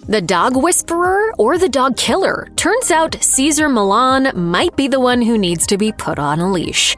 The dog whisperer or the dog killer? Turns out Cesar Millan might be the one who needs to be put on a leash.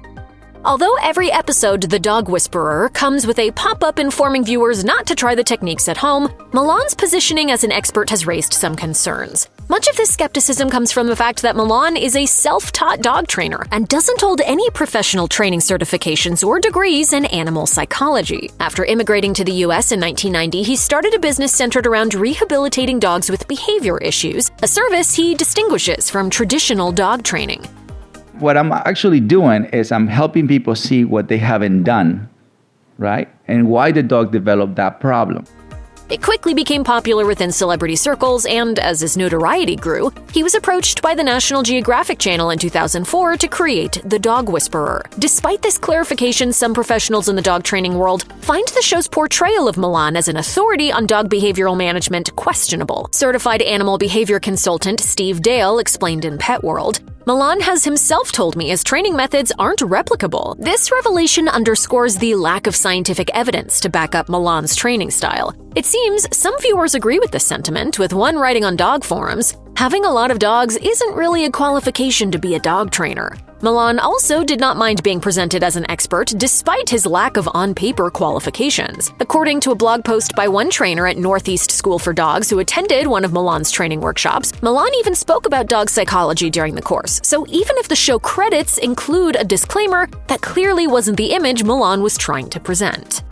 Although every episode The Dog Whisperer comes with a pop-up informing viewers not to try the techniques at home, Millan's positioning as an expert has raised some concerns. Much of this skepticism comes from the fact that Millan is a self-taught dog trainer and doesn't hold any professional training certifications or degrees in animal psychology. After immigrating to the US in 1990, he started a business centered around rehabilitating dogs with behavior issues, a service he distinguishes from traditional dog training. What I'm actually doing is I'm helping people see what they haven't done, right? And why the dog developed that problem. It quickly became popular within celebrity circles, and as his notoriety grew, he was approached by the National Geographic Channel in 2004 to create The Dog Whisperer. Despite this clarification, some professionals in the dog training world find the show's portrayal of Millan as an authority on dog behavioral management questionable. Certified animal behavior consultant Steve Dale explained in Pet World, "Millan has himself told me his training methods aren't replicable. This revelation underscores the lack of scientific evidence to back up Millan's training style. It seems some viewers agree with this sentiment, with one writing on dog forums, "Having a lot of dogs isn't really a qualification to be a dog trainer." Millan also did not mind being presented as an expert despite his lack of on-paper qualifications. According to a blog post by one trainer at Northeast School for Dogs who attended one of Millan's training workshops, Millan even spoke about dog psychology during the course. So even if the show credits include a disclaimer, that clearly wasn't the image Millan was trying to present.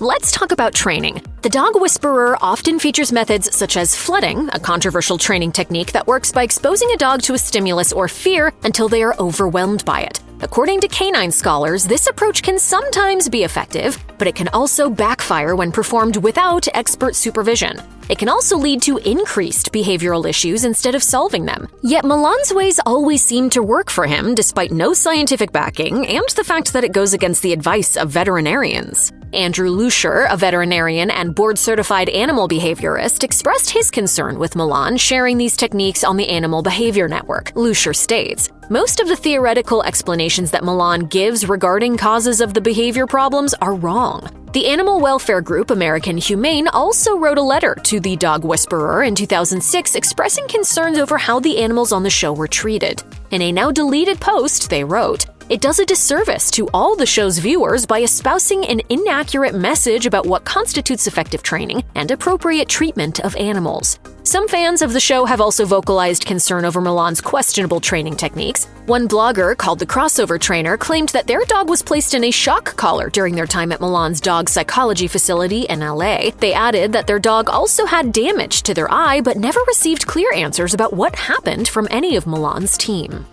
Let's talk about training. The Dog Whisperer often features methods such as flooding, a controversial training technique that works by exposing a dog to a stimulus or fear until they are overwhelmed by it. According to canine scholars, this approach can sometimes be effective, but it can also backfire when performed without expert supervision. It can also lead to increased behavioral issues instead of solving them. Yet Millan's ways always seem to work for him, despite no scientific backing and the fact that it goes against the advice of veterinarians. Andrew Lusher, a veterinarian and board-certified animal behaviorist, expressed his concern with Millan sharing these techniques on the Animal Behavior Network. Lusher states, "Most of the theoretical explanations that Millan gives regarding causes of the behavior problems are wrong." The animal welfare group American Humane also wrote a letter to the Dog Whisperer in 2006 expressing concerns over how the animals on the show were treated. In a now-deleted post, they wrote, "It does a disservice to all the show's viewers by espousing an inaccurate message about what constitutes effective training and appropriate treatment of animals." Some fans of the show have also vocalized concern over Millan's questionable training techniques. One blogger, called the Crossover Trainer, claimed that their dog was placed in a shock collar during their time at Millan's dog psychology facility in LA. They added that their dog also had damage to their eye but never received clear answers about what happened from any of Millan's team.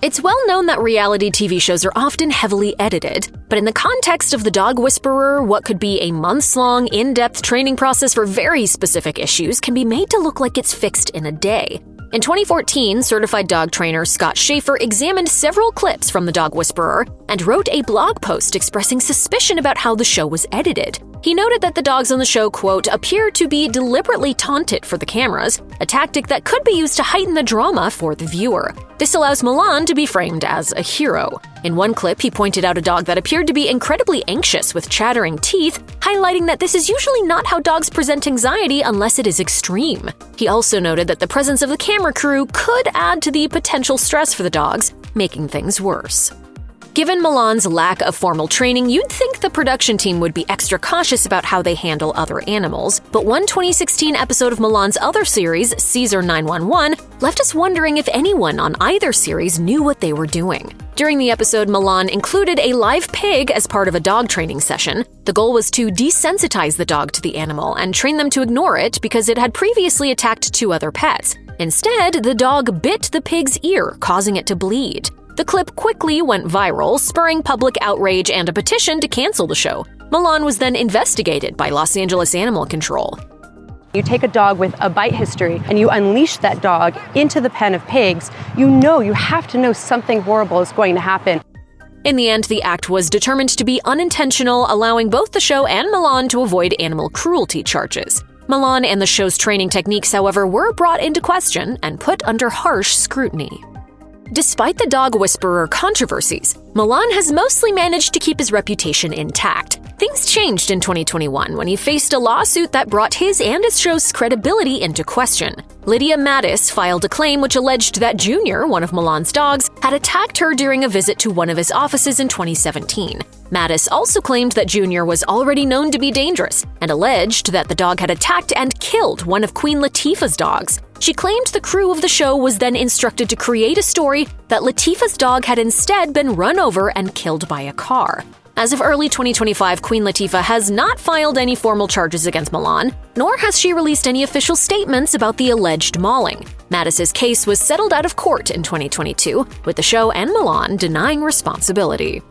It's well known that reality TV shows are often heavily edited, but in the context of The Dog Whisperer, what could be a months-long, in-depth training process for very specific issues can be made to look like it's fixed in a day. In 2014, certified dog trainer Scott Schaefer examined several clips from The Dog Whisperer and wrote a blog post expressing suspicion about how the show was edited. He noted that the dogs on the show, quote, "appear to be deliberately taunted for the cameras, a tactic that could be used to heighten the drama for the viewer. This allows Millan to be framed as a hero." In one clip, he pointed out a dog that appeared to be incredibly anxious with chattering teeth, highlighting that this is usually not how dogs present anxiety unless it is extreme. He also noted that the presence of the camera crew could add to the potential stress for the dogs, making things worse. Given Millan's lack of formal training, you'd think the production team would be extra cautious about how they handle other animals, but one 2016 episode of Millan's other series, Cesar 911, left us wondering if anyone on either series knew what they were doing. During the episode, Millan included a live pig as part of a dog training session. The goal was to desensitize the dog to the animal and train them to ignore it because it had previously attacked two other pets. Instead, the dog bit the pig's ear, causing it to bleed. The clip quickly went viral, spurring public outrage and a petition to cancel the show. Millan was then investigated by Los Angeles Animal Control. You take a dog with a bite history and you unleash that dog into the pen of pigs, you have to know something horrible is going to happen. In the end, the act was determined to be unintentional, allowing both the show and Millan to avoid animal cruelty charges. Millan and the show's training techniques, however, were brought into question and put under harsh scrutiny. Despite the Dog Whisperer controversies, Millan has mostly managed to keep his reputation intact. Things changed in 2021 when he faced a lawsuit that brought his and his show's credibility into question. Lydia Mattis filed a claim which alleged that Junior, one of Millan's dogs, had attacked her during a visit to one of his offices in 2017. Mattis also claimed that Junior was already known to be dangerous and alleged that the dog had attacked and killed one of Queen Latifah's dogs. She claimed the crew of the show was then instructed to create a story that Latifah's dog had instead been run over and killed by a car. As of early 2025, Queen Latifah has not filed any formal charges against Millan, nor has she released any official statements about the alleged mauling. Mattis's case was settled out of court in 2022, with the show and Millan denying responsibility.